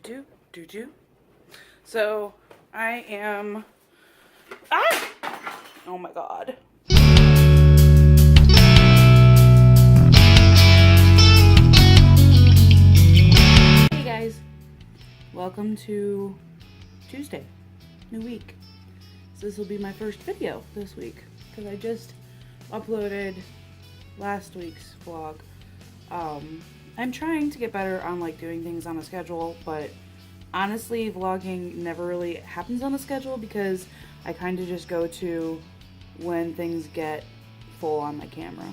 Do do do. So I am. Oh my god. Hey guys, welcome to Tuesday, new week. So this will be my first video this week because I just uploaded last week's vlog. I'm trying to get better on like doing things on a schedule, but honestly vlogging never really happens on a schedule because I kind of just go to when things get full on my camera.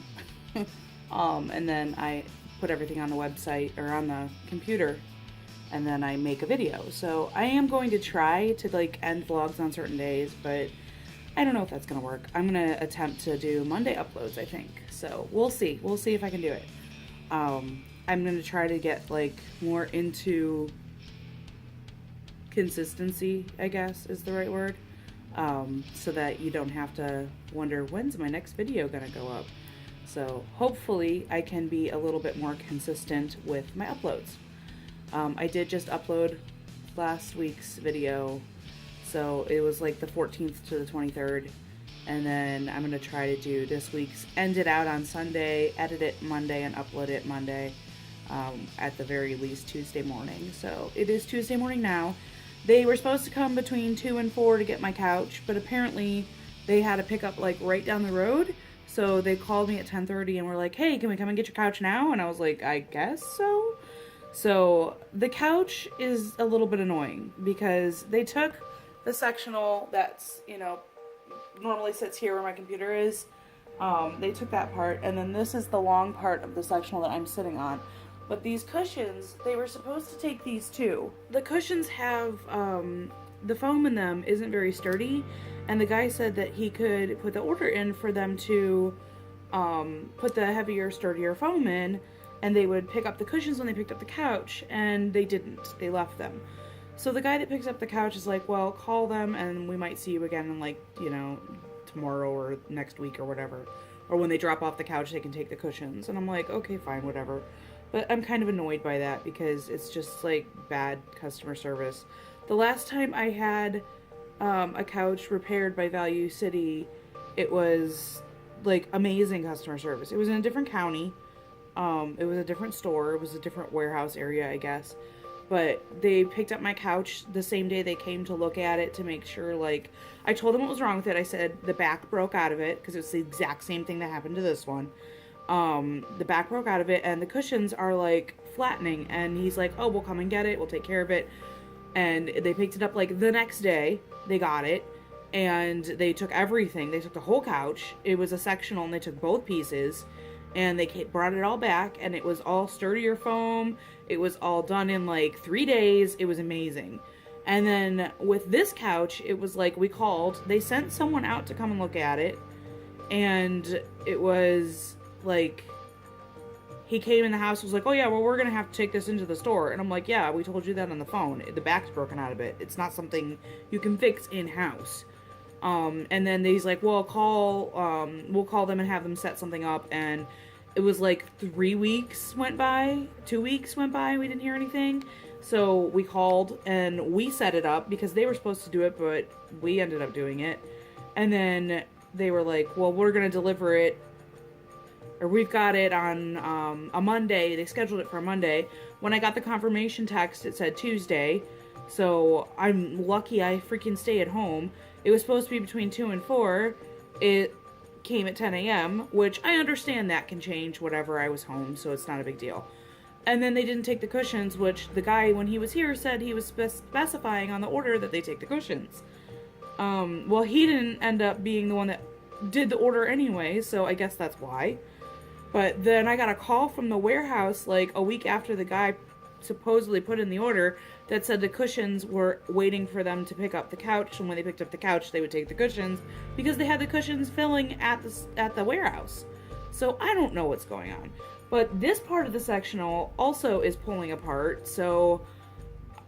And then I put everything on the website or on the computer and then I make a video. So I am going to try to like end vlogs on certain days, but I don't know if that's gonna work. I'm gonna attempt to do Monday uploads, I think. So we'll see if I can do it. I'm gonna try to get like more into consistency, I guess is the right word, so that you don't have to wonder when's my next video gonna go up. So hopefully I can be a little bit more consistent with my uploads. I did just upload last week's video, so it was like the 14th to the 23rd, and then I'm gonna try to do this week's, end it out on Sunday, edit it Monday, and upload it Monday, at the very least Tuesday morning. So it is Tuesday morning now. They were supposed to come between 2 and 4 to get my couch, but apparently they had to pick up like right down the road. So they called me at 10:30 and were like, hey, can we come and get your couch now? And I was like, I guess so. So the couch is a little bit annoying because they took the sectional that's, you know, normally sits here where my computer is. They took that part, and then this is the long part of the sectional that I'm sitting on. But these cushions, they were supposed to take these too. The cushions have, the foam in them isn't very sturdy, and the guy said that he could put the order in for them to put the heavier, sturdier foam in, and they would pick up the cushions when they picked up the couch, and they didn't. They left them. So the guy that picks up the couch is like, well, call them and we might see you again in like, you know, tomorrow or next week or whatever. Or when they drop off the couch, they can take the cushions. And I'm like, okay, fine, whatever. But I'm kind of annoyed by that because it's just like bad customer service. The last time I had a couch repaired by Value City, it was like amazing customer service. It was in a different county. It was a different store. It was a different warehouse area, I guess. But they picked up my couch the same day they came to look at it to make sure, like, I told them what was wrong with it. I said the back broke out of it because it's the exact same thing that happened to this one. The back broke out of it and the cushions are like flattening, and he's like, oh, we'll come and get it. We'll take care of it. And they picked it up like the next day. They got it and they took everything. They took the whole couch. It was a sectional and they took both pieces. And they brought it all back, and it was all sturdier foam. It was all done in like 3 days. It was amazing. And then with this couch, it was like we called. They sent someone out to come and look at it. And it was like, he came in the house, was like, oh yeah, well, we're going to have to take this into the store. And I'm like, yeah, we told you that on the phone. The back's broken out of it. It's not something you can fix in-house. And then he's like, well, we'll call them and have them set something up. And it was like 3 weeks went by, 2 weeks went by, we didn't hear anything. So we called and we set it up because they were supposed to do it, but we ended up doing it. And then they were like, well, we're going to deliver it, or we've got it on a Monday. They scheduled it for a Monday. When I got the confirmation text, it said Tuesday. So I'm lucky I freaking stay at home. It was supposed to be between 2 and 4. It came at 10 a.m., which I understand that can change whatever. I was home, so it's not a big deal. And then they didn't take the cushions, which the guy, when he was here, said he was specifying on the order that they take the cushions. Well, he didn't end up being the one that did the order anyway, so I guess that's why. But then I got a call from the warehouse like a week after the guy supposedly put in the order that said the cushions were waiting for them to pick up the couch, and when they picked up the couch they would take the cushions because they had the cushions filling at the warehouse. So I don't know what's going on, but this part of the sectional also is pulling apart, so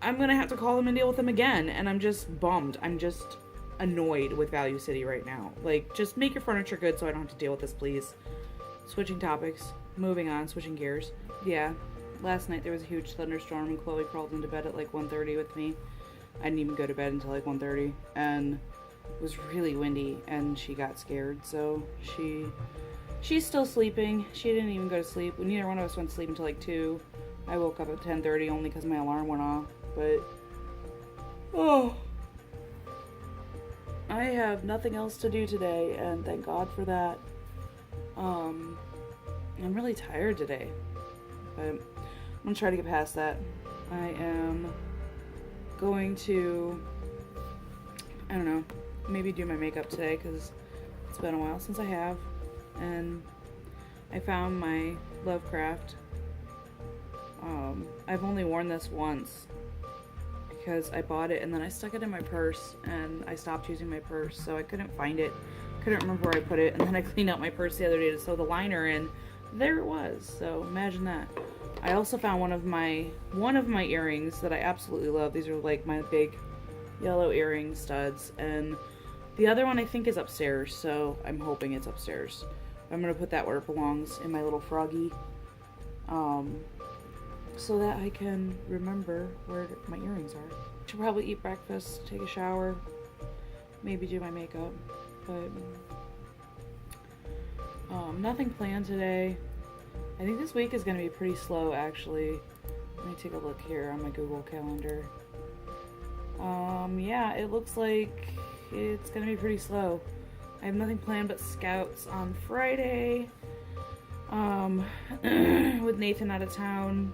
I'm gonna have to call them and deal with them again, and I'm just bummed. I'm just annoyed with Value City right now. Like, just make your furniture good so I don't have to deal with this, please. Switching topics, moving on, switching gears. Yeah, last night there was a huge thunderstorm and Chloe crawled into bed at like 1:30 with me. I didn't even go to bed until like 1:30, and it was really windy and she got scared, so she's still sleeping. She didn't even go to sleep. Neither one of us went to sleep until like 2. I woke up at 10:30 only because my alarm went off, but oh, I have nothing else to do today, and thank God for that. I'm really tired today, but I'm gonna try to get past that. I am going to, I don't know, maybe do my makeup today because it's been a while since I have, and I found my Lovecraft. I've only worn this once because I bought it and then I stuck it in my purse and I stopped using my purse, so I couldn't find it, couldn't remember where I put it, and then I cleaned out my purse the other day to sew the liner in. There it was. So imagine that. I also found one of my earrings that I absolutely love. These are like my big yellow earring studs, and the other one I think is upstairs, so I'm hoping it's upstairs. I'm gonna put that where it belongs, in my little froggy, so that I can remember where my earrings are. Should probably eat breakfast, take a shower, maybe do my makeup, but nothing planned today. I think this week is going to be pretty slow, actually. Let me take a look here on my Google Calendar. Yeah, it looks like it's going to be pretty slow. I have nothing planned but scouts on Friday. With Nathan out of town.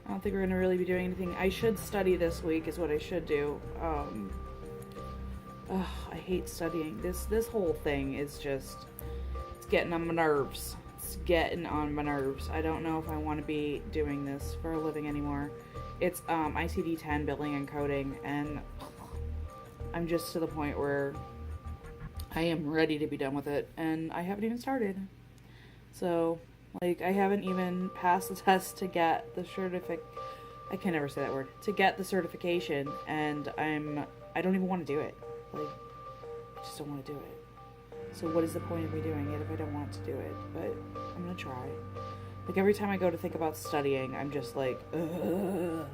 I don't think we're going to really be doing anything. I should study this week is what I should do. I hate studying. This whole thing is just, it's getting on my nerves. It's getting on my nerves. I don't know if I want to be doing this for a living anymore. It's ICD-10 billing and coding, and I'm just to the point where I am ready to be done with it, and I haven't even started. So, like, I haven't even passed the test to get the I can never say that word. To get the certification, and I don't even want to do it. Like, I just don't want to do it. So what is the point of me doing it if I don't want to do it? But I'm gonna try. Like, every time I go to think about studying, I'm just like, ugh.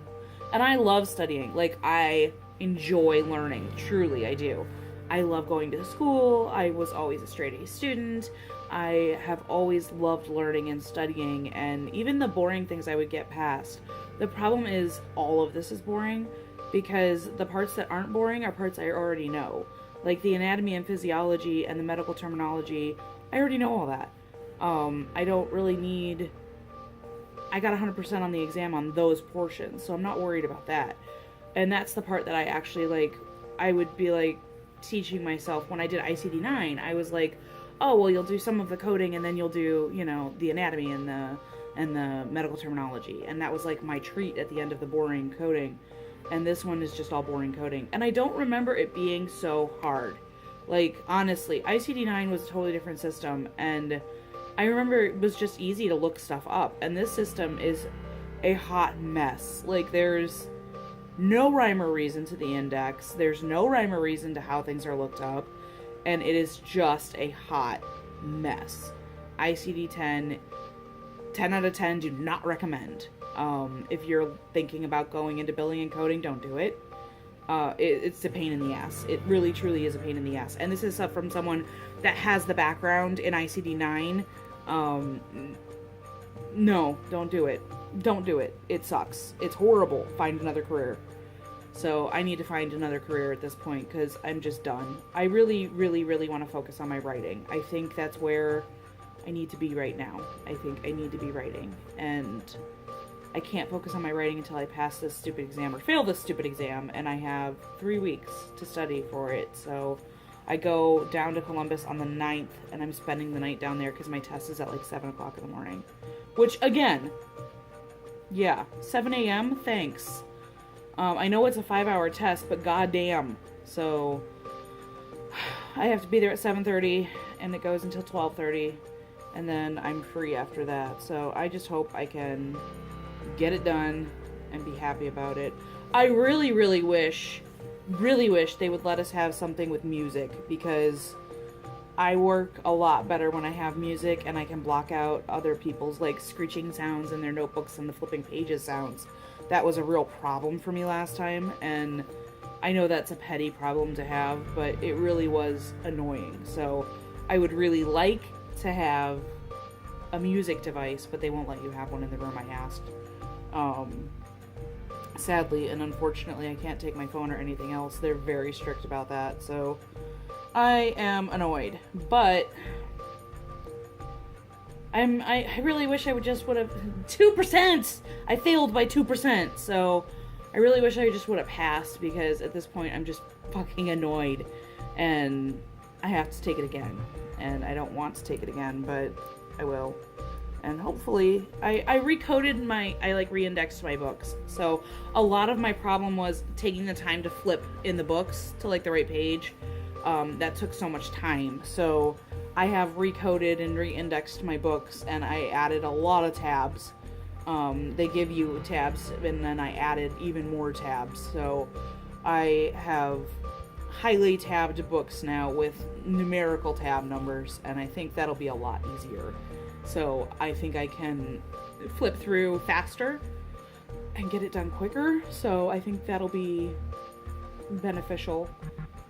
And I love studying. Like, I enjoy learning. Truly, I do. I love going to school. I was always a straight A student. I have always loved learning and studying, and even the boring things I would get past. The problem is all of this is boring, because the parts that aren't boring are parts I already know. Like the anatomy and physiology and the medical terminology, I already know all that. I don't really need... I got 100% on the exam on those portions, so I'm not worried about that. And that's the part that I actually, like, I would be, like, teaching myself. When I did ICD-9, I was like, oh, well, you'll do some of the coding, and then you'll do, you know, the anatomy and the medical terminology. And that was, like, my treat at the end of the boring coding. And this one is just all boring coding. And I don't remember it being so hard. Like, honestly, ICD-9 was a totally different system, and I remember it was just easy to look stuff up. And this system is a hot mess. Like, there's no rhyme or reason to the index. There's no rhyme or reason to how things are looked up. And it is just a hot mess. ICD-10, 10 out of 10, do not recommend. If you're thinking about going into billing and coding, don't do it. It's a pain in the ass. It really, truly is a pain in the ass. And this is stuff from someone that has the background in ICD-9. No, don't do it. Don't do it. It sucks. It's horrible. Find another career. So I need to find another career at this point because I'm just done. I really, really, really want to focus on my writing. I think that's where I need to be right now. I think I need to be writing. And I can't focus on my writing until I pass this stupid exam or fail this stupid exam. And I have 3 weeks to study for it. So I go down to Columbus on the 9th and I'm spending the night down there because my test is at like 7 o'clock in the morning. Which, again, yeah, 7 a.m., thanks. I know it's a 5-hour test, but goddamn. So I have to be there at 7:30, and it goes until 12:30, and then I'm free after that. So I just hope I can get it done and be happy about it. I really, really wish they would let us have something with music, because I work a lot better when I have music and I can block out other people's like screeching sounds in their notebooks and the flipping pages sounds. That was a real problem for me last time, and I know that's a petty problem to have, but it really was annoying. So I would really like to have a music device, but they won't let you have one in the room. I asked. Sadly and unfortunately, I can't take my phone or anything else. They're very strict about that, so I am annoyed. But I really wish I would have 2%. I failed by 2%, so I really wish I just would have passed, because at this point I'm just fucking annoyed and I have to take it again. And I don't want to take it again, but I will. And hopefully, I recoded I reindexed my books. So a lot of my problem was taking the time to flip in the books to like the right page. That took so much time. So I have recoded and reindexed my books, and I added a lot of tabs. They give you tabs, and then I added even more tabs. So I have highly tabbed books now with numerical tab numbers, and I think that'll be a lot easier. So I think I can flip through faster and get it done quicker. So I think that'll be beneficial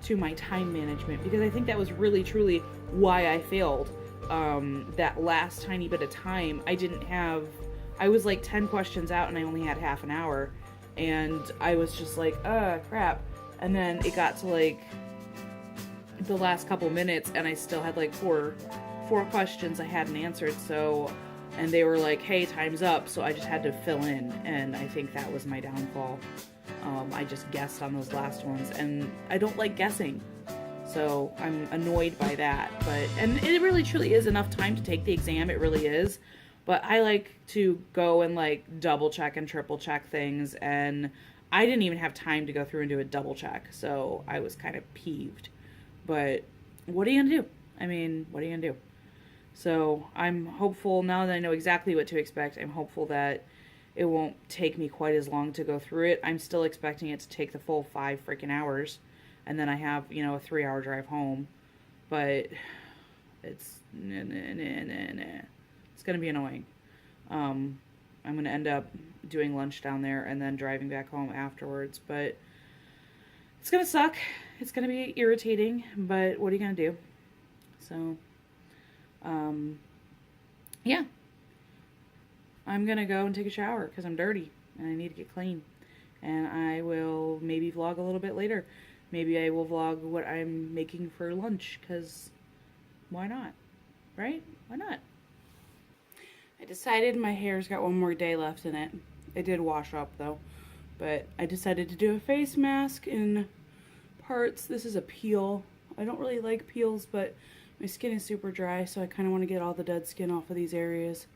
to my time management, because I think that was really truly why I failed. That last tiny bit of time, I was like 10 questions out and I only had half an hour, and I was just like, crap. And then it got to like the last couple minutes and I still had like four questions I hadn't answered. So, and they were like, hey, time's up. So I just had to fill in, and I think that was my downfall. I just guessed on those last ones, and I don't like guessing. So I'm annoyed by that. And it really truly is enough time to take the exam. It really is. But I like to go and like double check and triple check things, and I didn't even have time to go through and do a double check. So I was kind of peeved. But what are you gonna do? I mean, what are you gonna do? So I'm hopeful, now that I know exactly what to expect, I'm hopeful that it won't take me quite as long to go through it. I'm still expecting it to take the full 5 freaking hours. And then I have, a 3-hour drive home. But it's It's going to be annoying. I'm going to end up doing lunch down there and then driving back home afterwards. But it's going to suck. It's going to be irritating. But what are you going to do? So, yeah. I'm going to go and take a shower because I'm dirty and I need to get clean. And I will maybe vlog a little bit later. Maybe I will vlog what I'm making for lunch, because why not? Right? Why not? I decided my hair's got one more day left in it. It did wash up though. But I decided to do a face mask in parts. This is a peel. I don't really like peels, but my skin is super dry, so I kind of want to get all the dead skin off of these areas.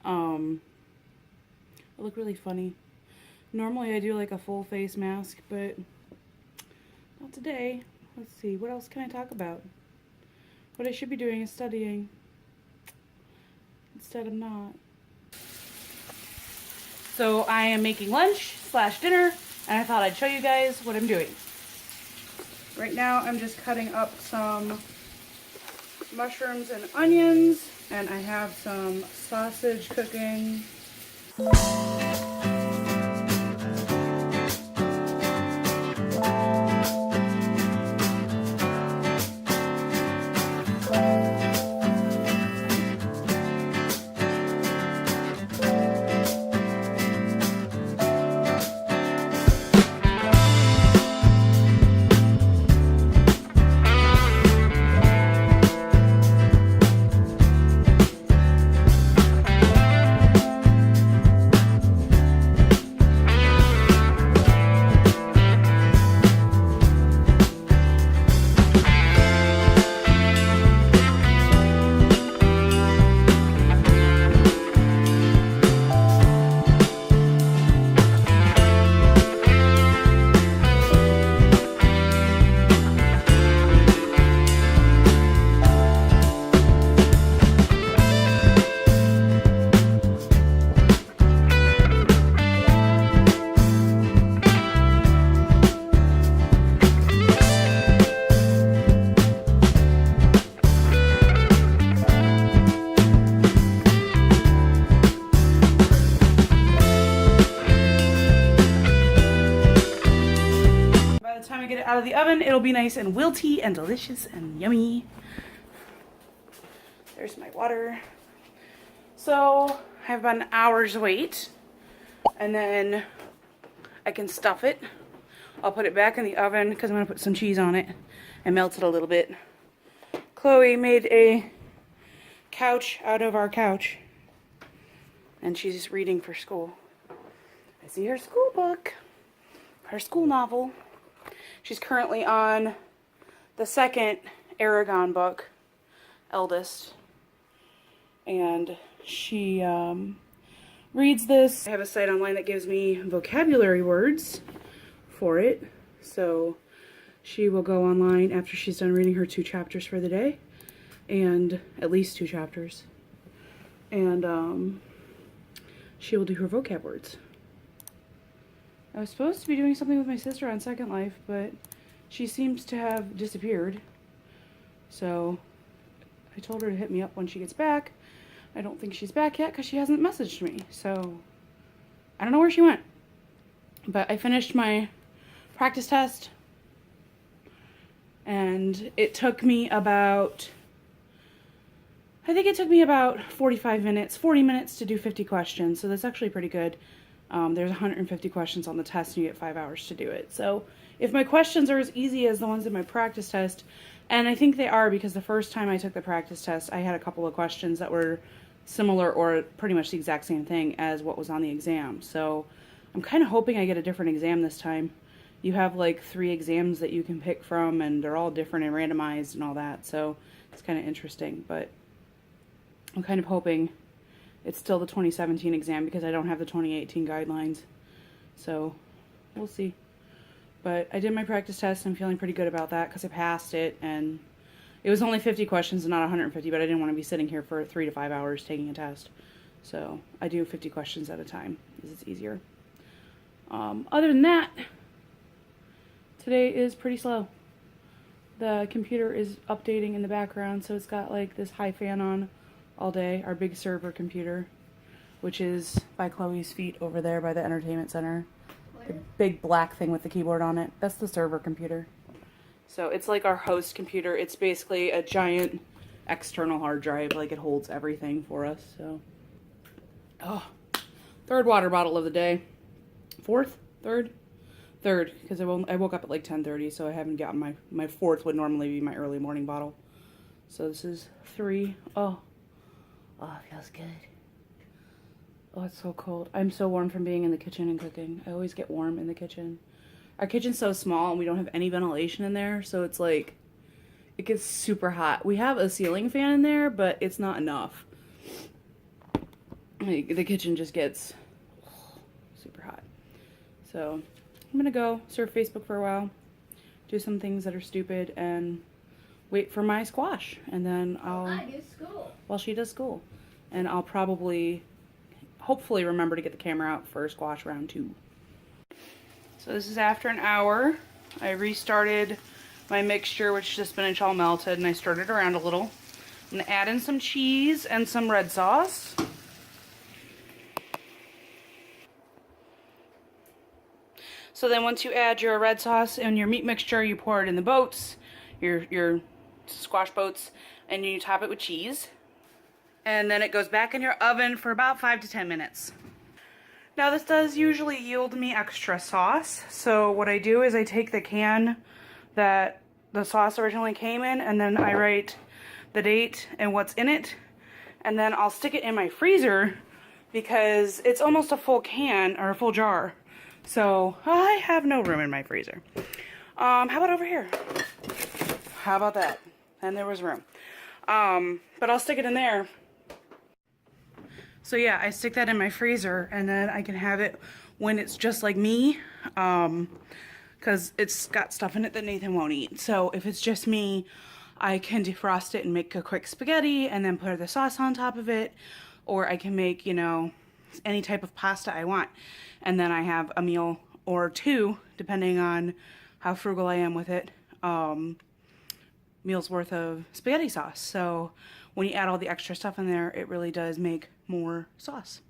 I look really funny. Normally I do like a full face mask, but not today. Let's see, what else can I talk about? What I should be doing is studying. Instead I'm not. So I am making lunch / dinner, and I thought I'd show you guys what I'm doing. Right now I'm just cutting up some mushrooms and onions, and I have some sausage cooking. the time I get it out of the oven, it'll be nice and wilty and delicious and yummy. There's my water. So I have about an hour's wait, and then I can stuff it. I'll put it back in the oven because I'm going to put some cheese on it and melt it a little bit. Chloe made a couch out of our couch, and she's reading for school. I see her school book, her school novel. She's currently on the second Aragon book, eldest, and she reads this. I have a site online that gives me vocabulary words for it, so she will go online after she's done reading her 2 chapters for the day, and at least 2 chapters, and she will do her vocab words. I was supposed to be doing something with my sister on Second Life, but she seems to have disappeared, so I told her to hit me up when she gets back. I don't think she's back yet because she hasn't messaged me, so I don't know where she went. But I finished my practice test, and it took me about, I think it took me about 40 minutes to do 50 questions, so that's actually pretty good. There's 150 questions on the test, and you get 5 hours to do it. So if my questions are as easy as the ones in my practice test, and I think they are because the first time I took the practice test, I had a couple of questions that were similar or pretty much the exact same thing as what was on the exam. So I'm kind of hoping I get a different exam this time. You have like 3 exams that you can pick from, and they're all different and randomized and all that. So it's kind of interesting, but I'm kind of hoping it's still the 2017 exam because I don't have the 2018 guidelines. So we'll see. But I did my practice test. I'm feeling pretty good about that because I passed it, and it was only 50 questions and not 150, but I didn't want to be sitting here for 3 to 5 hours taking a test. So I do 50 questions at a time because it's easier. Other than that, today is pretty slow. The computer is updating in the background, so it's got like this high fan on all day. Our big server computer, which is by Chloe's feet over there by the entertainment center. The big black thing with the keyboard on it. That's the server computer. So it's like our host computer. It's basically a giant external hard drive. Like it holds everything for us. So, oh, 3rd water bottle of the day. 4th? 3rd? 3rd, because I woke up at like 10:30, so I haven't gotten my 4th would normally be my early morning bottle. So this is 3. Oh, it feels good. Oh, it's so cold. I'm so warm from being in the kitchen and cooking. I always get warm in the kitchen. Our kitchen's so small and we don't have any ventilation in there, so it's like, it gets super hot. We have a ceiling fan in there, but it's not enough. Like, the kitchen just gets super hot. So, I'm gonna go surf Facebook for a while, do some things that are stupid, and wait for my squash. And then while she does school. And I'll probably, hopefully remember to get the camera out for squash round 2. So this is after an hour. I restarted my mixture, which the spinach all melted, and I stirred it around a little. I'm gonna add in some cheese and some red sauce. So then once you add your red sauce and your meat mixture, you pour it in the boats, your squash boats, and you top it with cheese. And then it goes back in your oven for about 5 to 10 minutes. Now this does usually yield me extra sauce, so what I do is I take the can that the sauce originally came in, and then I write the date and what's in it, and then I'll stick it in my freezer because it's almost a full can or a full jar, so I have no room in my freezer. How about over here? How about that? And there was room. But I'll stick it in there. So yeah, I stick that in my freezer, and then I can have it when it's just like me, because it's got stuff in it that Nathan won't eat. So if it's just me, I can defrost it and make a quick spaghetti and then put the sauce on top of it, or I can make, you know, any type of pasta I want. And then I have a meal or 2, depending on how frugal I am with it, meals worth of spaghetti sauce. So when you add all the extra stuff in there, it really does make more sauce.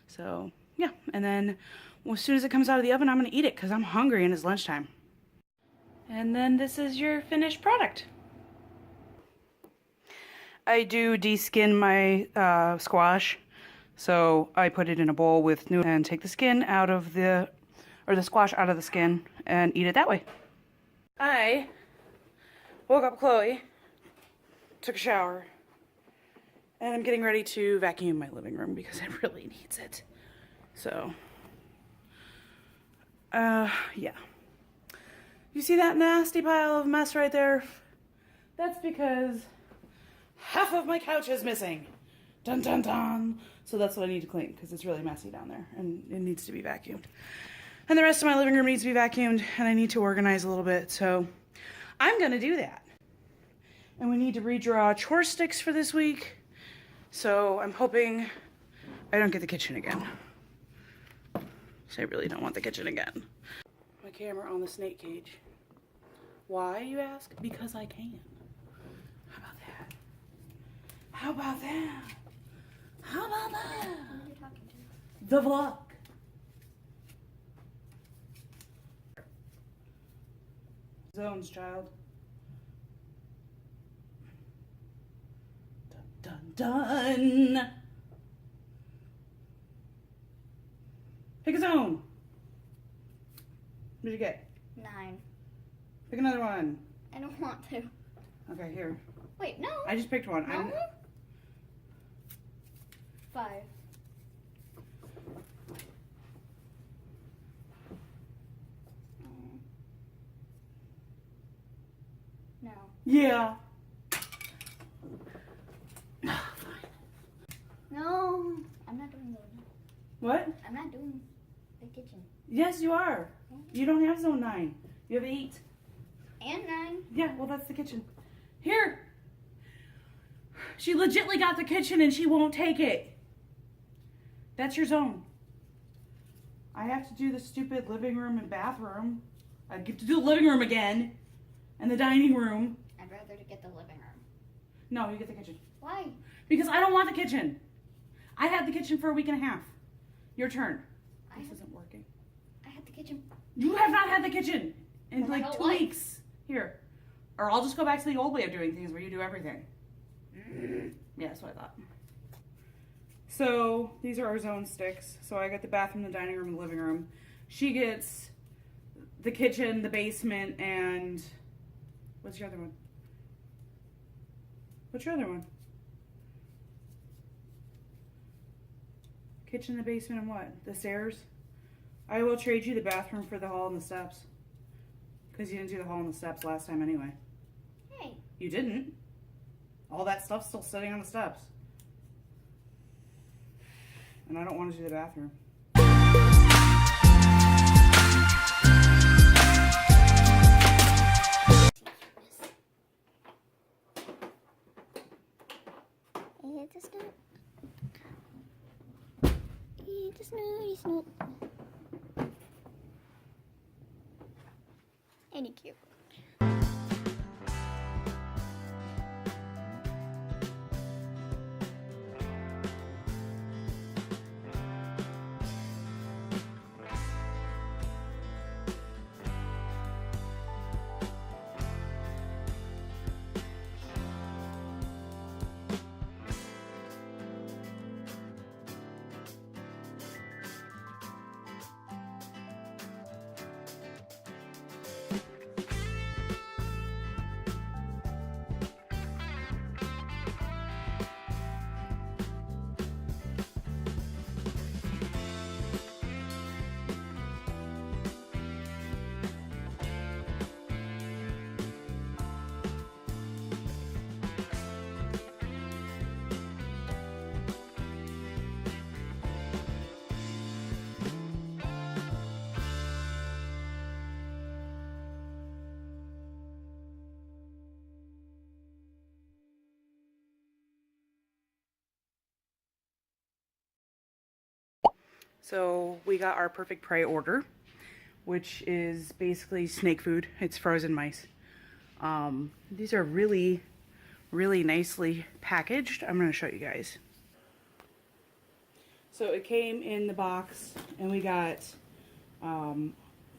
So yeah, and then as soon as it comes out of the oven, I'm gonna eat it because I'm hungry and it's lunchtime. And then this is your finished product. I do de-skin my squash. So I put it in a bowl with new and take the skin out of the squash out of the skin and eat it that way. I woke up Chloe, took a shower, and I'm getting ready to vacuum my living room because it really needs it. So, yeah. You see that nasty pile of mess right there? That's because half of my couch is missing. Dun dun dun. So that's what I need to clean because it's really messy down there and it needs to be vacuumed. And the rest of my living room needs to be vacuumed and I need to organize a little bit. So I'm gonna do that. And we need to redraw chore sticks for this week. So I'm hoping I don't get the kitchen again. So I really don't want the kitchen again. My camera on the snake cage. Why, you ask? Because I can. How about that? How about that? How about that? Who are you talking to? The vlog. Zones, child. Dun dun dun. Pick a zone. What did you get? 9. Pick another one. I don't want to. Okay, here. Wait, no. I just picked one. No. 5. No. Yeah. No, I'm not doing those. What? I'm not doing the kitchen. Yes, you are. You don't have zone 9. You have 8. And 9. Yeah, well, that's the kitchen. Here. She legitly got the kitchen and she won't take it. That's your zone. I have to do the stupid living room and bathroom. I get to do the living room again. And the dining room. I'd rather to get the living room. No, you get the kitchen. Why? Because I don't want the kitchen. I had the kitchen for a week and a half. Your turn. This isn't working. I had the kitchen. You have not had the kitchen in my like whole 2 life. weeks. Here. Or I'll just go back to the old way of doing things where you do everything. Yeah, that's what I thought. So these are our zone sticks. So I got the bathroom, the dining room, and the living room. She gets the kitchen, the basement, and what's your other one? What's your other one? Kitchen, the basement, and what? The stairs? I will trade you the bathroom for the hall and the steps. Because you didn't do the hall and the steps last time anyway. Hey. You didn't. All that stuff's still sitting on the steps. And I don't want to do the bathroom. It's a snoot. It's a snooty snoot. Ain't he cute? So we got our perfect prey order, which is basically snake food. It's frozen mice. These are really, really nicely packaged. I'm going to show you guys. So it came in the box and we got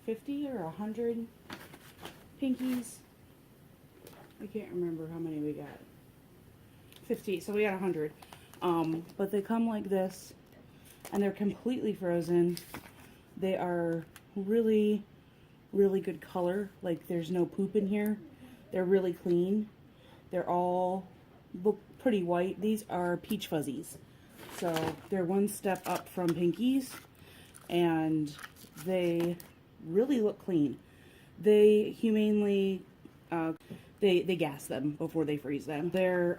50 or 100 pinkies. I can't remember how many we got. 50, so we got 100. But they come like this, and they're completely frozen. They are really, really good color. Like, there's no poop in here. They're really clean. They're all look pretty white. These are peach fuzzies. So they're one step up from pinkies, and they really look clean. They humanely, they gas them before they freeze them. They're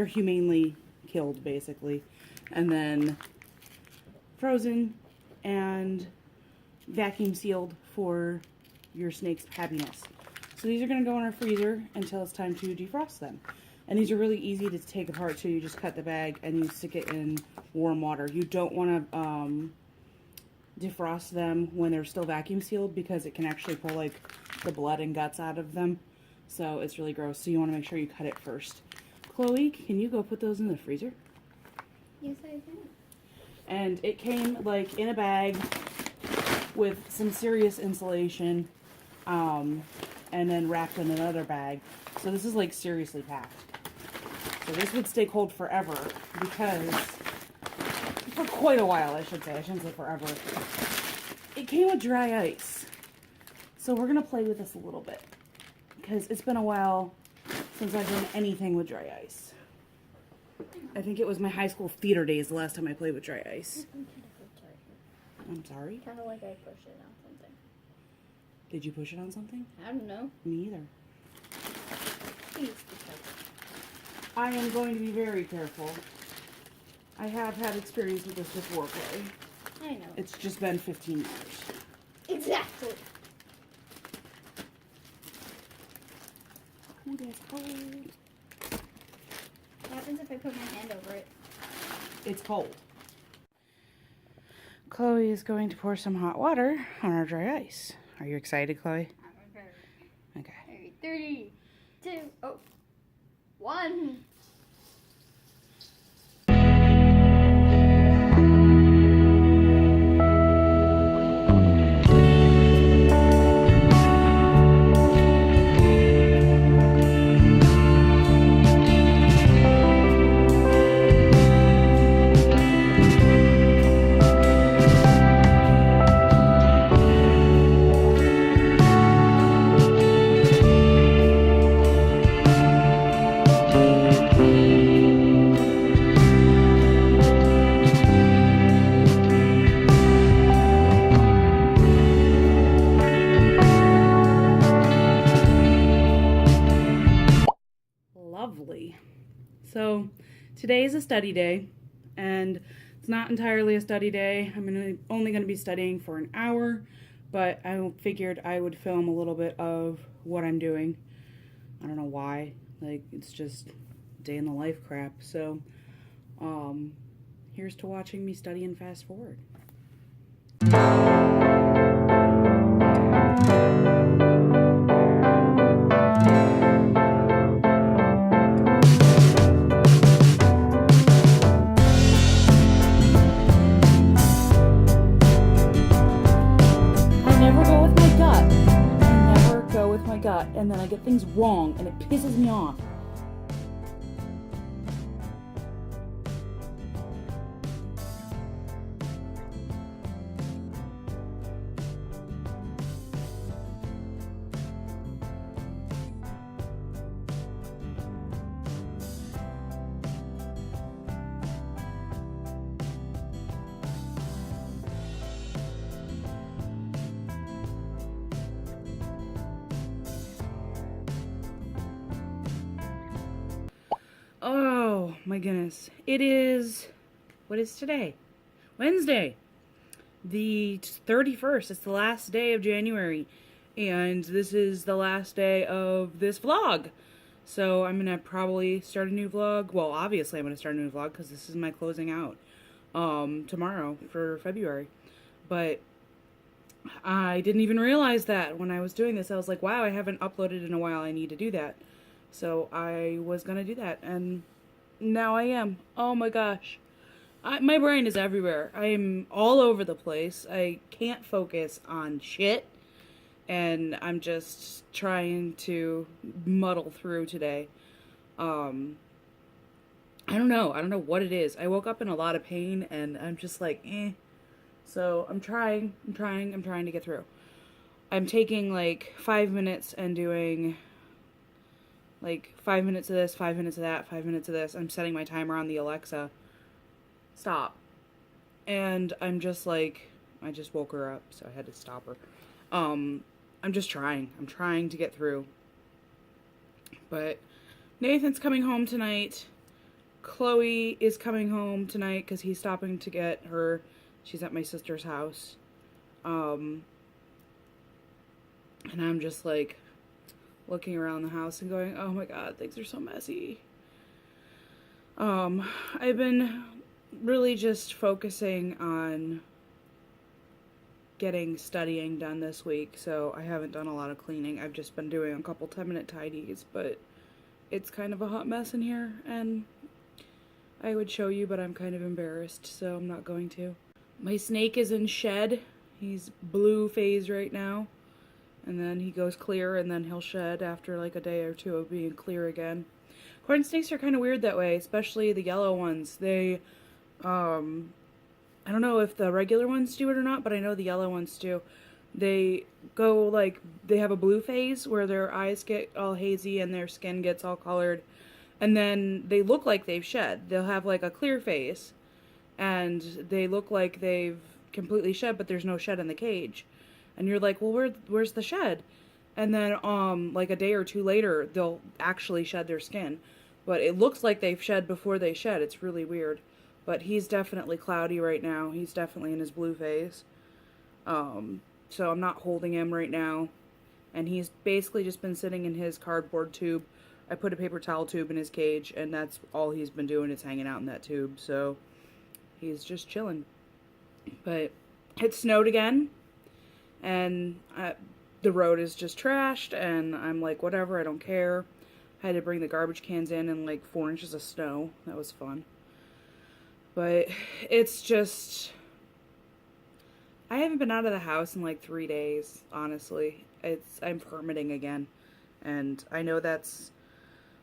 humanely killed, basically, and then frozen and vacuum sealed for your snake's happiness. So these are going to go in our freezer until it's time to defrost them. And these are really easy to take apart too. You just cut the bag and you stick it in warm water. You don't want to defrost them when they're still vacuum sealed because it can actually pull like the blood and guts out of them. So it's really gross. So you want to make sure you cut it first. Chloe, can you go put those in the freezer? Yes, I can. And it came like in a bag with some serious insulation, and then wrapped in another bag. So this is like seriously packed. So this would stay cold forever because, for quite a while I should say, I shouldn't say forever. It came with dry ice. So we're gonna play with this a little bit because it's been a while since I've done anything with dry ice. I think it was my high school theater days the last time I played with dry ice. I'm sorry? Kind of like I pushed it on something. Did you push it on something? I don't know. Me either. Please be careful. I am going to be very careful. I have had experience with this before, Chloe. I know. It's just been 15 years. Exactly. Ooh, that's cold. What happens if I put my hand over it? It's cold. Chloe is going to pour some hot water on our dry ice. Are you excited, Chloe? Okay. Okay. 3, 2, 1. Lovely. So today is a study day, and it's not entirely a study day. I'm only going to be studying for an hour, but I figured I would film a little bit of what I'm doing. I don't know why. Like, it's just day in the life crap. So here's to watching me study and fast forward. And then I get things wrong, and it pisses me off. Oh my goodness. It is, what is today? Wednesday, the 31st. It's the last day of January, and this is the last day of this vlog. So I'm gonna probably start a new vlog. Well, obviously I'm gonna start a new vlog because this is my closing out tomorrow for February. But I didn't even realize that when I was doing this. I was like, wow, I haven't uploaded in a while. I need to do that. So I was gonna do that, and now I am. Oh my gosh. My brain is everywhere. I am all over the place. I can't focus on shit. and I'm just trying to muddle through today. I don't know. I don't know what it is. I woke up in a lot of pain, and I'm just like, eh. So I'm trying to get through. I'm taking like 5 minutes and doing like 5 minutes of this, 5 minutes of that, 5 minutes of this. I'm setting my timer on the Alexa. Stop. And I'm just like, I just woke her up, so I had to stop her. I'm just trying. I'm trying to get through. But Nathan's coming home tonight. Chloe is coming home tonight because he's stopping to get her. She's at my sister's house. And I'm just like looking around the house and going, oh my god, things are so messy. I've been really just focusing on getting studying done this week, so I haven't done a lot of cleaning. I've just been doing a couple 10-minute tidies, but it's kind of a hot mess in here, and I would show you, but I'm kind of embarrassed, so I'm not going to. My snake is in shed. He's blue phase right now, and then he goes clear, and then he'll shed after like a day or two of being clear again. Corn snakes are kind of weird that way, especially the yellow ones. They, I don't know if the regular ones do it or not, but I know the yellow ones do. They go like, they have a blue phase where their eyes get all hazy and their skin gets all colored. And then they look like they've shed. They'll have like a clear face and they look like they've completely shed, but there's no shed in the cage. And you're like, well, where's the shed? And then like a day or two later, they'll actually shed their skin. But it looks like they've shed before they shed. It's really weird. But he's definitely cloudy right now. He's definitely in his blue phase. So I'm not holding him right now. And he's basically just been sitting in his cardboard tube. I put a paper towel tube in his cage, and that's all he's been doing is hanging out in that tube. So he's just chilling. But it snowed again. And the road is just trashed. And I'm like, whatever, I don't care. I had to bring the garbage cans in like 4 inches of snow. That was fun. But it's just, I haven't been out of the house in like 3 days, honestly. I'm permitting again. And I know that's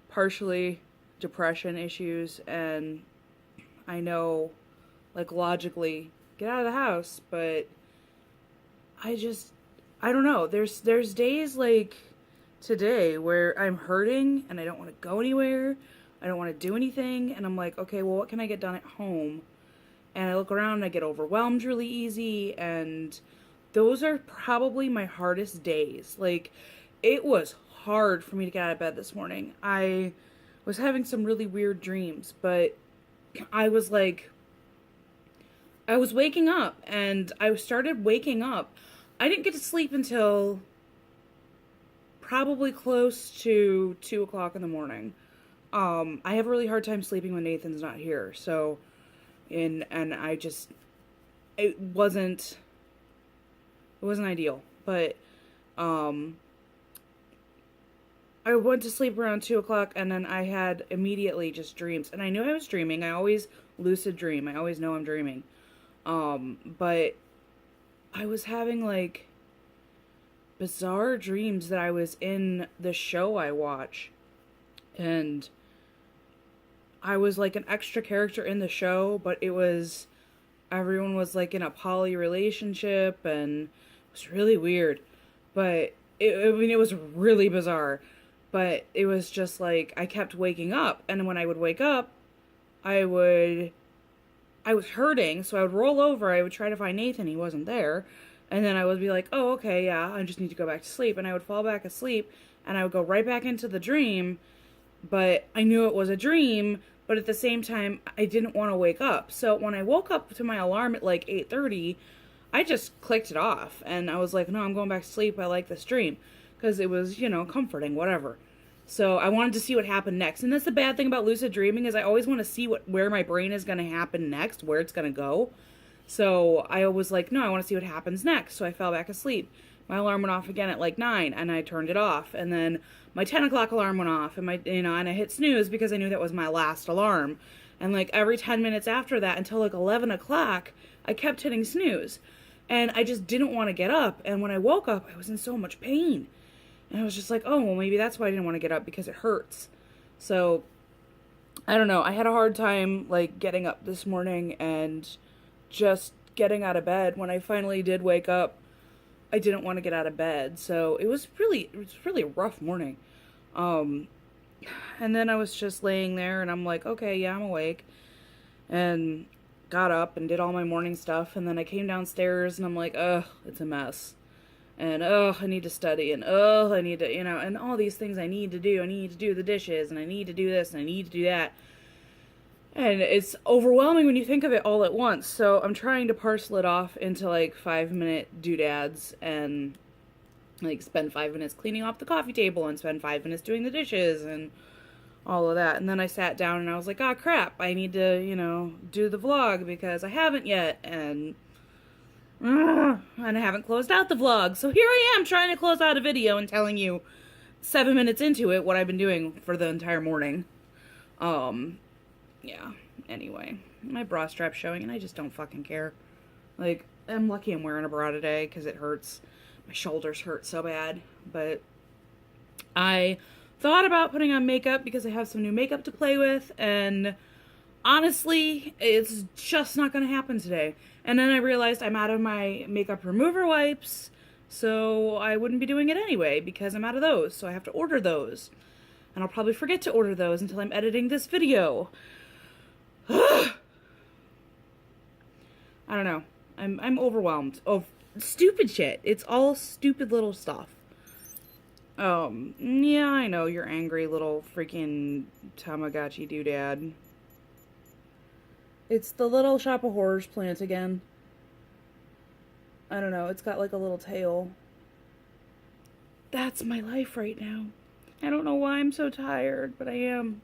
partially depression issues, and I know, like, logically, get out of the house, but I don't know. There's days like today where I'm hurting and I don't want to go anywhere. I don't want to do anything, and I'm like, okay, well, what can I get done at home? And I look around and I get overwhelmed really easy, and those are probably my hardest days. Like, it was hard for me to get out of bed this morning. I was having some really weird dreams, but I was waking up, and I started waking up. I didn't get to sleep until probably close to 2 o'clock in the morning. I have a really hard time sleeping when Nathan's not here, so, it wasn't ideal, but, I went to sleep around 2 o'clock, and then I had immediately just dreams, and I knew I was dreaming. I always lucid dream. I always know I'm dreaming, but I was having, like, bizarre dreams that I was in the show I watch, and I was like an extra character in the show, but everyone was like in a poly relationship, and it was really weird. But it was really bizarre. But it was just like I kept waking up, and when I would wake up, I was hurting, so I would roll over. I would try to find Nathan. He wasn't there, and then I would be like, "Oh, okay, yeah, I just need to go back to sleep," and I would fall back asleep, and I would go right back into the dream. But I knew it was a dream, but at the same time, I didn't want to wake up. So when I woke up to my alarm at like 8:30, I just clicked it off. And I was like, no, I'm going back to sleep. I like this dream. Because it was, comforting, whatever. So I wanted to see what happened next. And that's the bad thing about lucid dreaming is I always want to see where my brain is going to happen next, where it's going to go. So I was like, no, I want to see what happens next. So I fell back asleep. My alarm went off again at like 9, and I turned it off. And then my 10 o'clock alarm went off, and and I hit snooze because I knew that was my last alarm. And like every 10 minutes after that until like 11 o'clock, I kept hitting snooze. And I just didn't want to get up. And when I woke up, I was in so much pain. And I was just like, oh, well, maybe that's why I didn't want to get up, because it hurts. So, I don't know. I had a hard time, like, getting up this morning and just getting out of bed. When I finally did wake up, I didn't want to get out of bed. So, it was really a rough morning. And then I was just laying there, and I'm like, okay, yeah, I'm awake. And got up and did all my morning stuff, and then I came downstairs, and I'm like, ugh, it's a mess. And, I need to study, and, I need to, and all these things I need to do. I need to do the dishes, and I need to do this, and I need to do that. And it's overwhelming when you think of it all at once. So I'm trying to parcel it off into, like, 5-minute doodads, and, like, spend 5 minutes cleaning off the coffee table, and spend 5 minutes doing the dishes, and all of that. And then I sat down, and I was like, oh, crap, I need to, do the vlog, because I haven't yet, and I haven't closed out the vlog. So here I am trying to close out a video and telling you 7 minutes into it what I've been doing for the entire morning. Yeah. Anyway, my bra strap's showing, and I just don't fucking care. Like, I'm lucky I'm wearing a bra today, because it hurts. My shoulders hurt so bad. But I thought about putting on makeup because I have some new makeup to play with, and honestly, it's just not going to happen today. And then I realized I'm out of my makeup remover wipes, so I wouldn't be doing it anyway because I'm out of those, so I have to order those. And I'll probably forget to order those until I'm editing this video. I don't know. I'm overwhelmed. Oh, stupid shit. It's all stupid little stuff. Yeah, I know, you're angry little freaking Tamagotchi doodad. It's the little Shop of Horrors plant again. I don't know, it's got like a little tail. That's my life right now. I don't know why I'm so tired, but I am.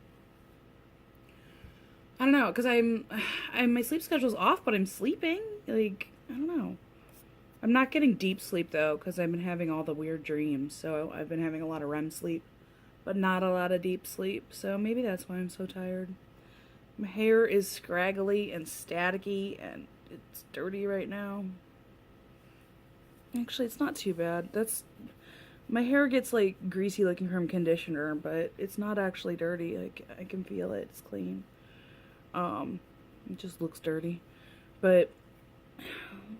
I don't know, because my sleep schedule's off, but I'm sleeping. Like, I don't know. I'm not getting deep sleep, though, because I've been having all the weird dreams. So I've been having a lot of REM sleep, but not a lot of deep sleep. So maybe that's why I'm so tired. My hair is scraggly and staticky, and it's dirty right now. Actually, it's not too bad. My hair gets, like, greasy looking from conditioner, but it's not actually dirty. Like, I can feel it. It's clean. It just looks dirty. But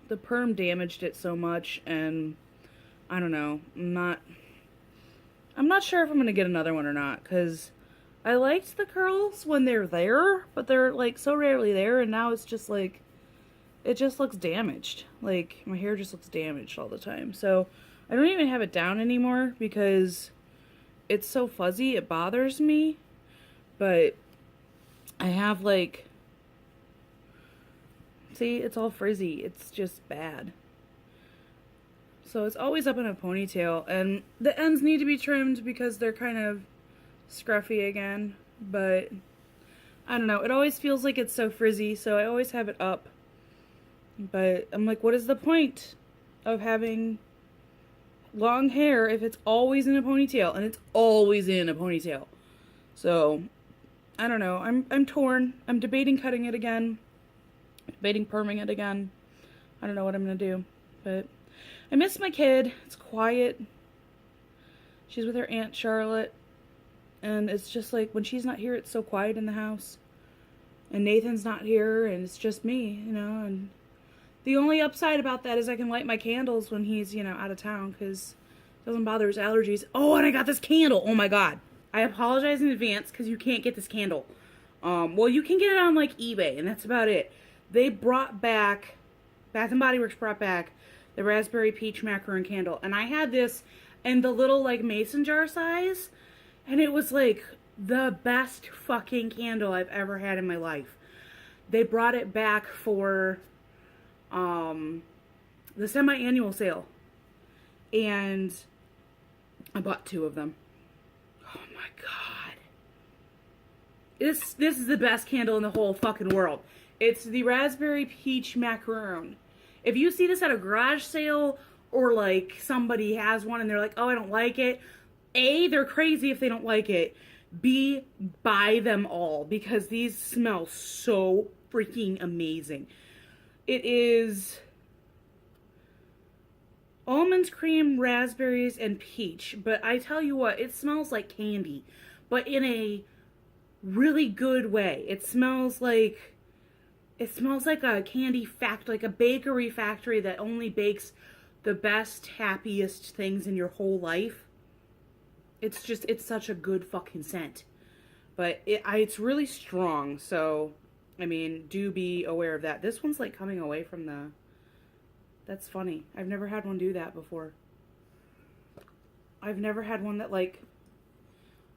the perm damaged it so much, and I don't know. I'm not sure if I'm gonna get another one or not, because I liked the curls when they're there, but they're, like, so rarely there, and now it's just, like, it just looks damaged. Like, my hair just looks damaged all the time. So I don't even have it down anymore because it's so fuzzy, it bothers me. But I have, like, see, it's all frizzy. It's just bad. So it's always up in a ponytail, and the ends need to be trimmed because they're kind of scruffy again. But I don't know, it always feels like it's so frizzy, so I always have it up. But I'm like, what is the point of having long hair if it's always in a ponytail? And it's always in a ponytail. So I don't know. I'm torn. I'm debating cutting it again. Debating perming it again. I don't know what I'm gonna do. But I miss my kid. It's quiet. She's with her Aunt Charlotte. And it's just like, when she's not here, it's so quiet in the house. And Nathan's not here, and it's just me, you know. And the only upside about that is I can light my candles when he's, you know, out of town, because it doesn't bother his allergies. Oh, and I got this candle. Oh my god. I apologize in advance because you can't get this candle. Well, you can get it on, like, eBay, and that's about it. They brought back, Bath & Body Works brought back the raspberry peach macaroon candle. And I had this in the little, like, mason jar size, and it was, like, the best fucking candle I've ever had in my life. They brought it back for the semi-annual sale, and I bought 2 of them. Oh my god. This is the best candle in the whole fucking world. It's the raspberry peach macaroon. If you see this at a garage sale, or like somebody has one and they're like, oh, I don't like it, A, they're crazy if they don't like it. B, buy them all, because these smell so freaking amazing. It is almonds, cream, raspberries, and peach. But I tell you what, it smells like candy, but in a really good way. It smells like a candy factory, like a bakery factory that only bakes the best, happiest things in your whole life. It's such a good fucking scent. But it's really strong, so, I mean, do be aware of that. This one's, like, coming away from the... That's funny. I've never had one do that before. I've never had one that, like,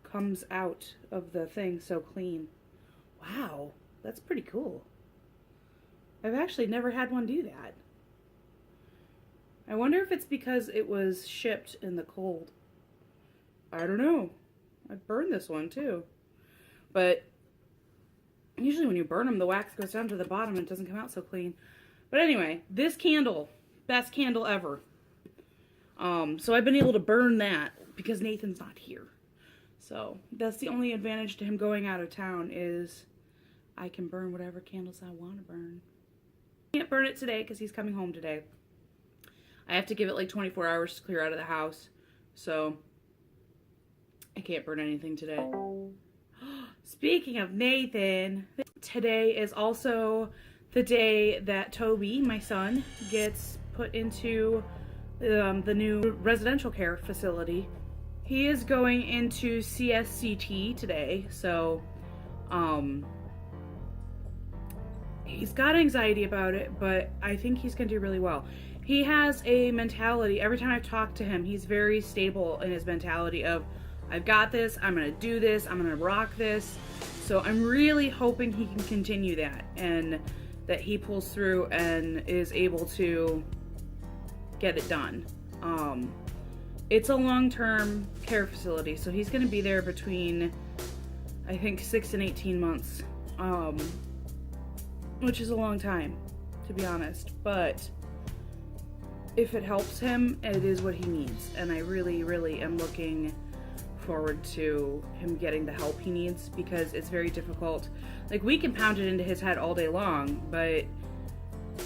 comes out of the thing so clean. Wow, that's pretty cool. I've actually never had one do that. I wonder if it's because it was shipped in the cold. I don't know. I burned this one, too. But usually when you burn them, the wax goes down to the bottom and it doesn't come out so clean. But anyway, this candle, best candle ever. So I've been able to burn that because Nathan's not here. So that's the only advantage to him going out of town is I can burn whatever candles I want to burn. I can't burn it today because he's coming home today. I have to give it like 24 hours to clear out of the house. So I can't burn anything today. Speaking of Nathan, today is also the day that Toby, my son, gets put into the new residential care facility. He is going into CSCT today, so he's got anxiety about it, but I think he's going to do really well. He has a mentality, every time I've talked to him, he's very stable in his mentality of, I've got this, I'm going to do this, I'm going to rock this. So I'm really hoping he can continue that and that he pulls through and is able to get it done. It's a long-term care facility, so he's going to be there between, I think, 6 and 18 months, which is a long time, to be honest. But if it helps him, it is what he needs, and I really, really am looking forward to him getting the help he needs because it's very difficult. Like, we can pound it into his head all day long, but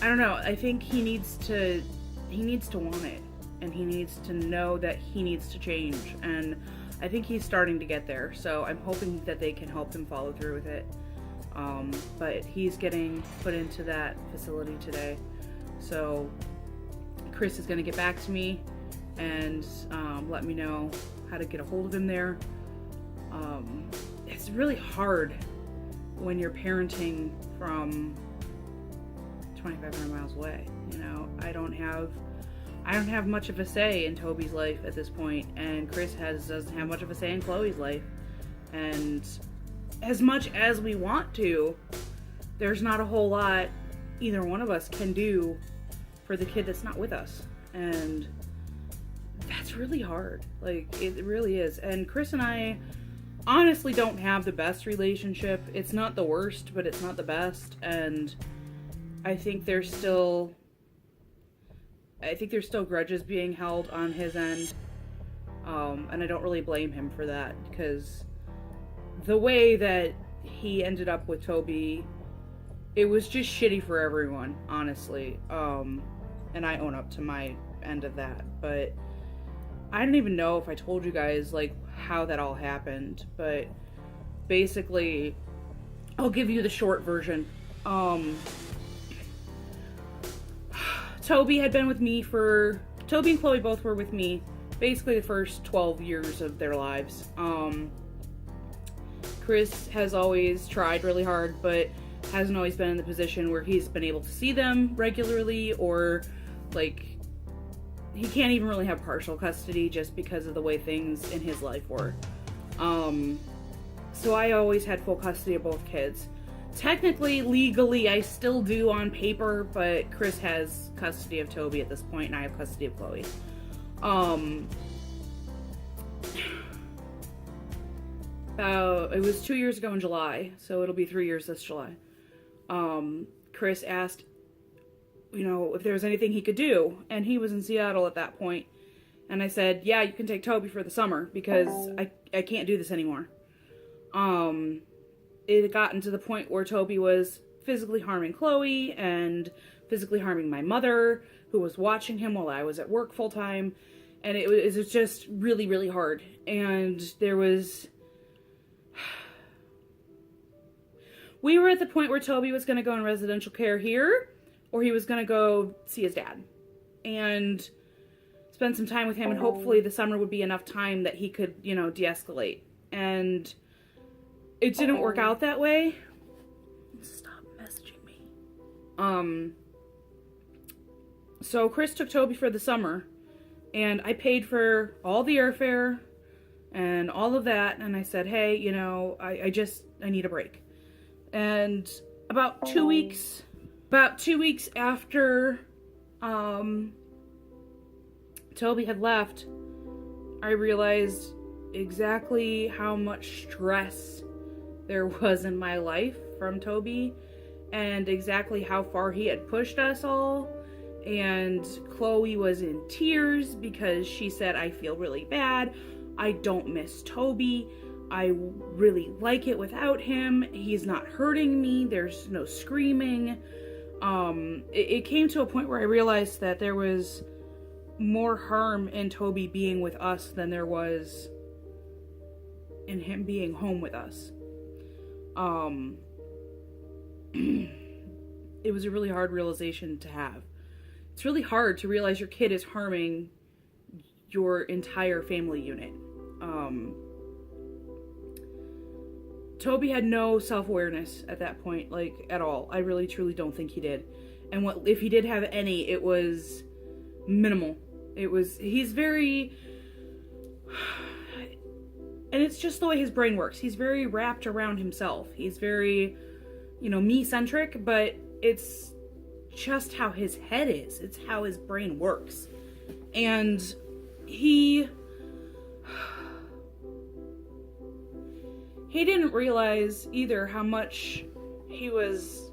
I don't know, I think he needs to want it, and he needs to know that he needs to change, and I think he's starting to get there, so I'm hoping that they can help him follow through with it. But he's getting put into that facility today, so Chris is going to get back to me and let me know how to get a hold of him there. It's really hard when you're parenting from 2,500 miles away. You know, I don't have much of a say in Toby's life at this point, and Chris doesn't have much of a say in Chloe's life. And as much as we want to, there's not a whole lot either one of us can do for the kid that's not with us. And that's really hard. Like, it really is. And Chris and I honestly don't have the best relationship. It's not the worst, but it's not the best. And I think there's still grudges being held on his end. And I don't really blame him for that, because the way that he ended up with Toby, it was just shitty for everyone, honestly. And I own up to my end of that. But I don't even know if I told you guys, like, how that all happened. But basically, I'll give you the short version. Toby and Chloe both were with me basically the first 12 years of their lives. Chris has always tried really hard, but hasn't always been in the position where he's been able to see them regularly, or, like, he can't even really have partial custody just because of the way things in his life were. So I always had full custody of both kids. Technically, legally, I still do on paper, but Chris has custody of Toby at this point, and I have custody of Chloe. It was 2 years ago in July, so it'll be 3 years this July. Chris asked, if there was anything he could do, and he was in Seattle at that point. And I said, yeah, you can take Toby for the summer, because I can't do this anymore. It had gotten to the point where Toby was physically harming Chloe, and physically harming my mother, who was watching him while I was at work full time. And it was just really, really hard. And we were at the point where Toby was going to go in residential care here, or he was going to go see his dad and spend some time with him, and hopefully the summer would be enough time that he could, you know, de-escalate. And it didn't work out that way. Stop messaging me. So Chris took Toby for the summer, and I paid for all the airfare and all of that, and I said, hey, you know, I need a break. And about 2 weeks after Toby had left, I realized exactly how much stress there was in my life from Toby, and exactly how far he had pushed us all. And Chloe was in tears because she said, I feel really bad. I don't miss Toby. I really like it without him. He's not hurting me. There's no screaming. It came to a point where I realized that there was more harm in Toby being with us than there was in him being home with us. It was a really hard realization to have. It's really hard to realize your kid is harming your entire family unit. Toby had no self-awareness at that point, like, at all. I really, truly don't think he did. And if he did have any, it was minimal. He's very, and it's just the way his brain works. He's very wrapped around himself. He's very, you know, me-centric, but it's just how his head is. It's how his brain works. And he didn't realize either how much he was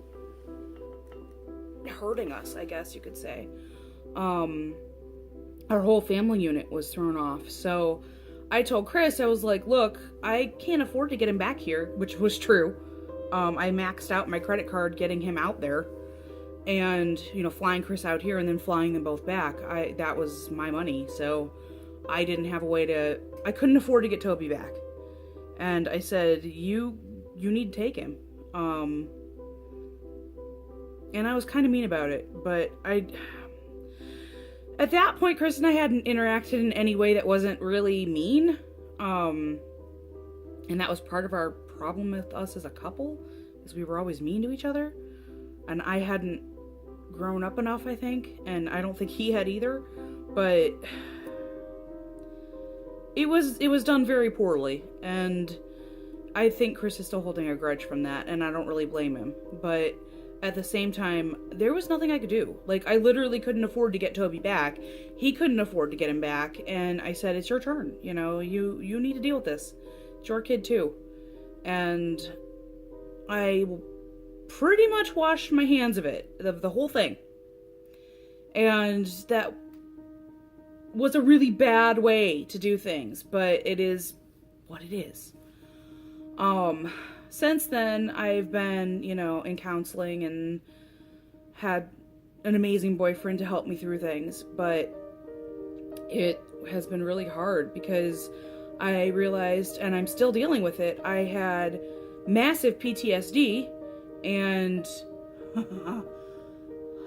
hurting us, I guess you could say. Our whole family unit was thrown off. So I told Chris, I was like, look, I can't afford to get him back here, which was true. I maxed out my credit card getting him out there. And, you know, flying Chris out here and then flying them both back, that was my money. So I didn't have a way I couldn't afford to get Toby back. And I said, you need to take him. And I was kind of mean about it, but at that point, Chris and I hadn't interacted in any way that wasn't really mean. And that was part of our problem with us as a couple, is we were always mean to each other. And I hadn't grown up enough, I think, and I don't think he had either, but it was done very poorly, and I think Chris is still holding a grudge from that, and I don't really blame him. But at the same time, there was nothing I could do. Like, I literally couldn't afford to get Toby back. He couldn't afford to get him back, and I said, it's your turn. You know, you need to deal with this. It's your kid too. And I pretty much washed my hands of it, the whole thing. And that was a really bad way to do things, but it is what it is. Since then, I've been, you know, in counseling and had an amazing boyfriend to help me through things, but it has been really hard because I realized, and I'm still dealing with it, I had massive PTSD, and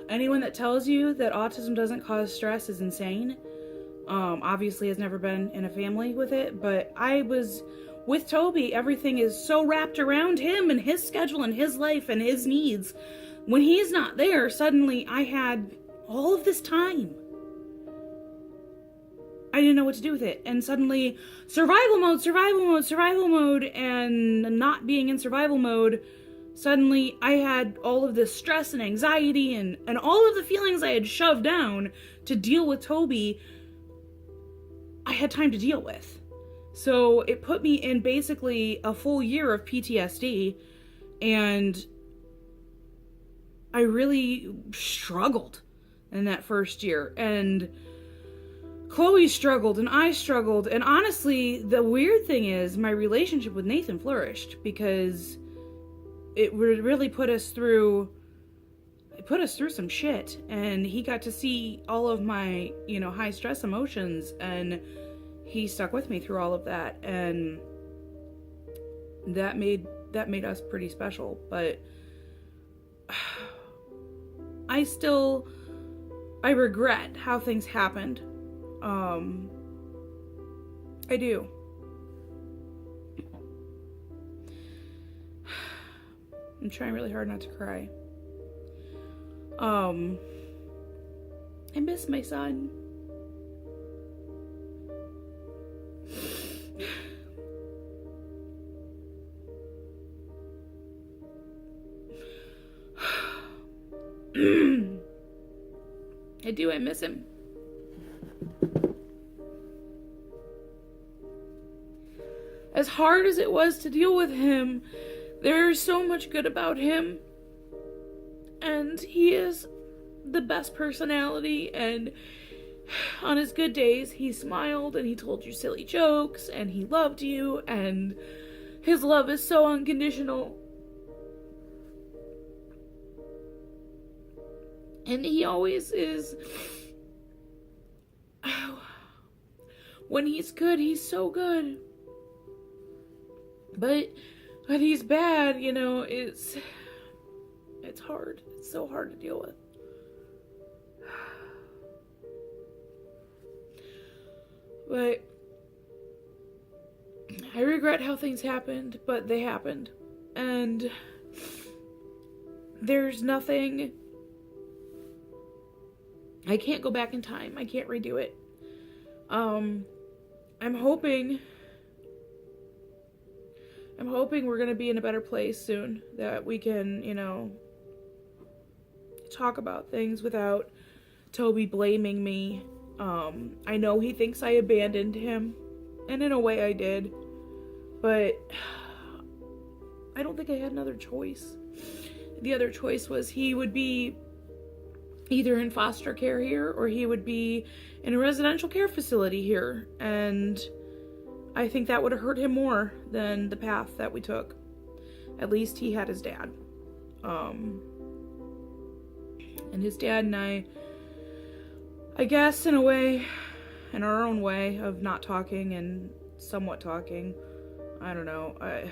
anyone that tells you that autism doesn't cause stress is insane. Obviously has never been in a family with it, but I was with Toby. Everything is so wrapped around him and his schedule and his life and his needs. When he's not there, suddenly I had all of this time. I didn't know what to do with it. And suddenly, survival mode, and not being in survival mode, suddenly I had all of this stress and anxiety and all of the feelings I had shoved down to deal with Toby, I had time to deal with. So it put me in basically a full year of PTSD, and I really struggled in that first year. And Chloe struggled, and I struggled, and honestly, the weird thing is my relationship with Nathan flourished because it really put us through put us through some shit, and he got to see all of my, you know, high stress emotions, and he stuck with me through all of that, and that made us pretty special. But I regret how things happened. I do. I'm trying really hard not to cry. I miss my son. I do, I miss him. As hard as it was to deal with him, there's so much good about him. And he is the best personality, and on his good days, he smiled and he told you silly jokes and he loved you, and his love is so unconditional. And he always is. When he's good, he's so good. But when he's bad, you know, it's hard. It's so hard to deal with. But I regret how things happened, but they happened. And there's nothing. I can't go back in time. I can't redo it. I'm hoping we're gonna be in a better place soon, that we can, you know, talk about things without Toby blaming me. I know he thinks I abandoned him, and in a way I did, but I don't think I had another choice. The other choice was he would be either in foster care here, or he would be in a residential care facility here, and I think that would have hurt him more than the path that we took. At least he had his dad. And his dad and I guess in a way, in our own way of not talking and somewhat talking, I don't know, it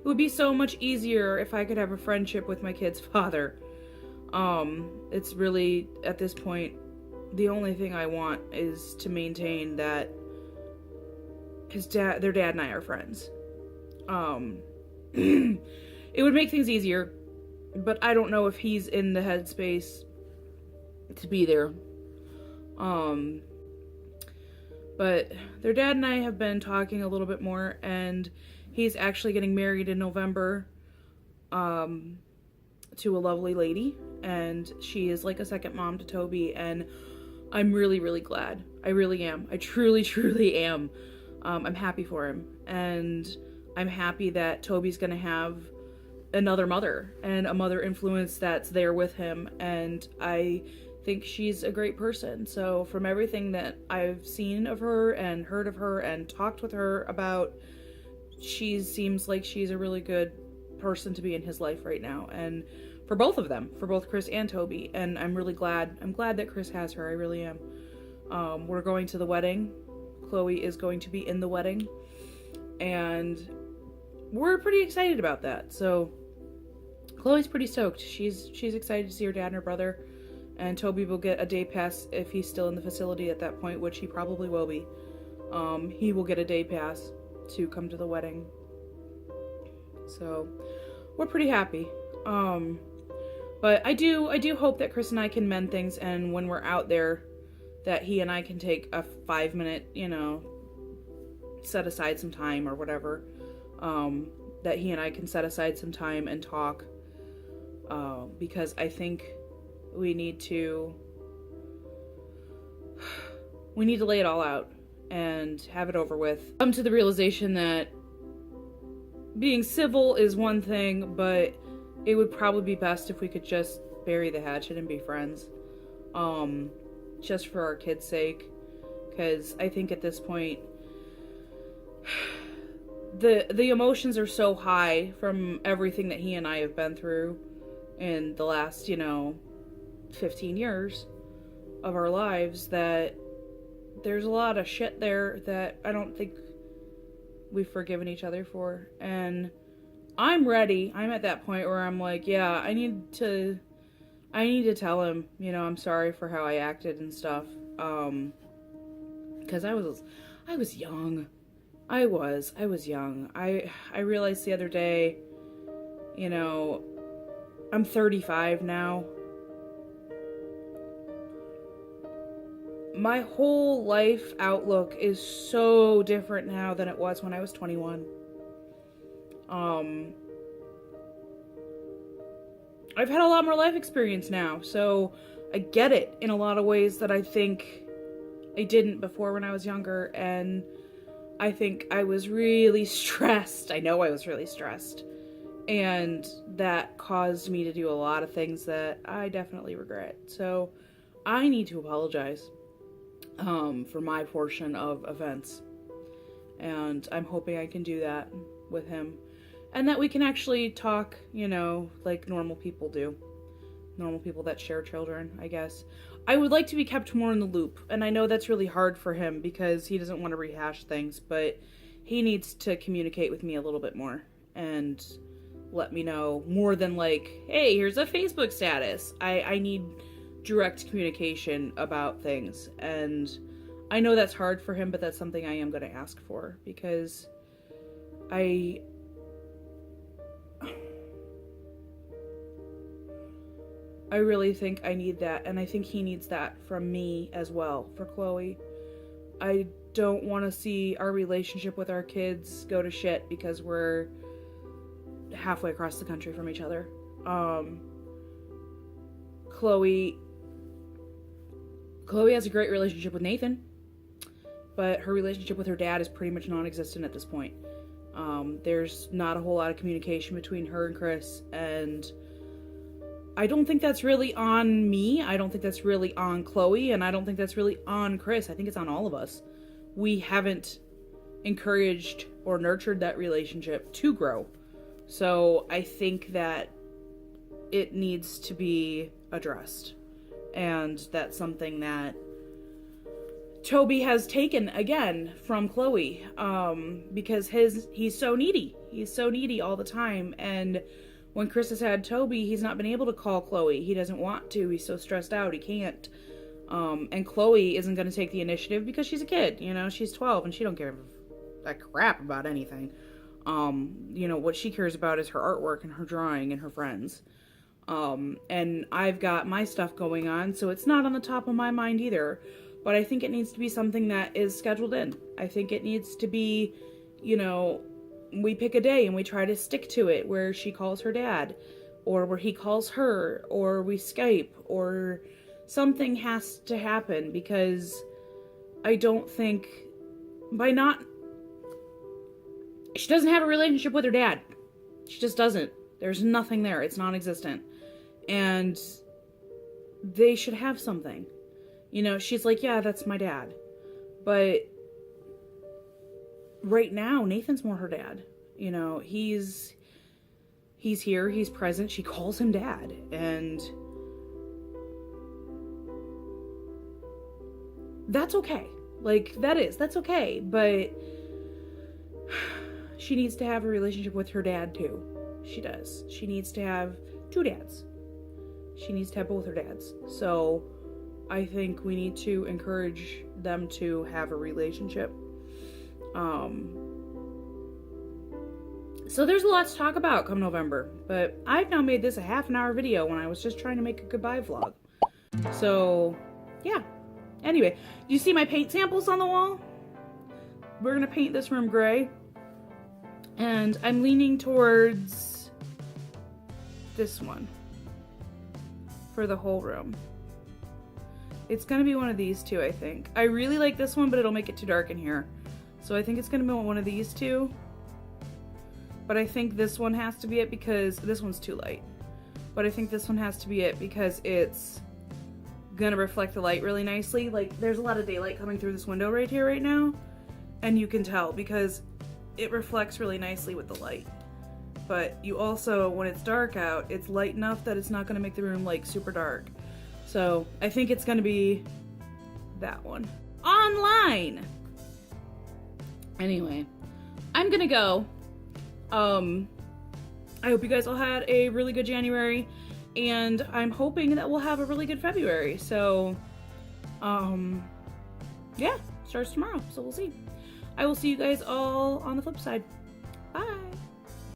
would be so much easier if I could have a friendship with my kid's father. It's really, at this point, the only thing I want is to maintain that their dad and I are friends. It would make things easier, but I don't know if he's in the headspace to be there. But their dad and I have been talking a little bit more, and he's actually getting married in November, to a lovely lady, and she is like a second mom to Toby, and I'm really, really glad. I really am. I truly, truly am. I'm happy for him, and I'm happy that Toby's gonna have another mother and a mother influence that's there with him, and I think she's a great person. So from everything that I've seen of her and heard of her and talked with her about, she seems like she's a really good person to be in his life right now, and for both of them, for both Chris and Toby, and I'm really glad. I'm glad that Chris has her. I really am. We're going to the wedding. Chloe is going to be in the wedding, and we're pretty excited about that. So Chloe's pretty stoked. She's excited to see her dad and her brother, and Toby will get a day pass if he's still in the facility at that point, which he probably will be. He will get a day pass to come to the wedding. So we're pretty happy. But I do hope that Chris and I can mend things, and when we're out there, that he and I can take a 5-minute, you know, set aside some time or whatever. That he and I can set aside some time and talk. Because I think we need to lay it all out and have it over with. Come to the realization that being civil is one thing, but it would probably be best if we could just bury the hatchet and be friends. Just for our kids' sake. Because I think at this point, the emotions are so high from everything that he and I have been through in the last, 15 years of our lives, that there's a lot of shit there that I don't think we've forgiven each other for. And I'm ready. I'm at that point where I'm like, yeah, I need to tell him, I'm sorry for how I acted and stuff. Because I was young. I was young. I realized the other day, I'm 35 now. My whole life outlook is so different now than it was when I was 21. I've had a lot more life experience now, so I get it in a lot of ways that I think I didn't before when I was younger, and I think I was really stressed. I know I was really stressed, and that caused me to do a lot of things that I definitely regret. So I need to apologize for my portion of events, and I'm hoping I can do that with him, and that we can actually talk, like normal people do. Normal people that share children, I guess. I would like to be kept more in the loop, and I know that's really hard for him because he doesn't want to rehash things, but he needs to communicate with me a little bit more and let me know more than like, hey, here's a Facebook status. I need direct communication about things, and I know that's hard for him, but that's something I am going to ask for, because I really think I need that, and I think he needs that from me as well, for Chloe. I don't want to see our relationship with our kids go to shit because we're halfway across the country from each other. Chloe has a great relationship with Nathan, but her relationship with her dad is pretty much non-existent at this point. There's not a whole lot of communication between her and Chris, and I don't think that's really on me. I don't think that's really on Chloe, and I don't think that's really on Chris. I think it's on all of us. We haven't encouraged or nurtured that relationship to grow. So I think that it needs to be addressed. And that's something that Toby has taken again from Chloe, because he's so needy. He's so needy all the time, and when Chris has had Toby, he's not been able to call Chloe. He doesn't want to. He's so stressed out. He can't. And Chloe isn't going to take the initiative because she's a kid. She's 12 and she don't give a crap about anything. What she cares about is her artwork and her drawing and her friends. And I've got my stuff going on, so it's not on the top of my mind either. But I think it needs to be something that is scheduled in. I think it needs to be, we pick a day and we try to stick to it, where she calls her dad, or where he calls her, or we Skype, or something has to happen, because I don't think she doesn't have a relationship with her dad. She just doesn't. There's nothing there. It's non-existent. And they should have something. She's like, yeah, that's my dad. But right now, Nathan's more her dad. He's here, he's present, she calls him dad, and that's okay. That's okay, but she needs to have a relationship with her dad too. She does. She needs to have two dads. She needs to have both her dads. So I think we need to encourage them to have a relationship. So there's a lot to talk about come November, but I've now made this a half-an-hour video when I was just trying to make a goodbye vlog. So, yeah. Anyway, do you see my paint samples on the wall? We're gonna paint this room gray, and I'm leaning towards this one for the whole room. It's gonna be one of these two, I think. I really like this one, but it'll make it too dark in here. So I think it's gonna be one of these two. But I think this one has to be it because this one's too light. But I think this one has to be it because it's gonna reflect the light really nicely. Like, there's a lot of daylight coming through this window right here right now, and you can tell because it reflects really nicely with the light. but you also, when it's dark out, it's light enough that it's not gonna make the room like super dark. So I think it's gonna be that one. Online! Anyway, I'm gonna go. I hope you guys all had a really good January, and I'm hoping that we'll have a really good February. So, yeah, starts tomorrow, so we'll see. I will see you guys all on the flip side.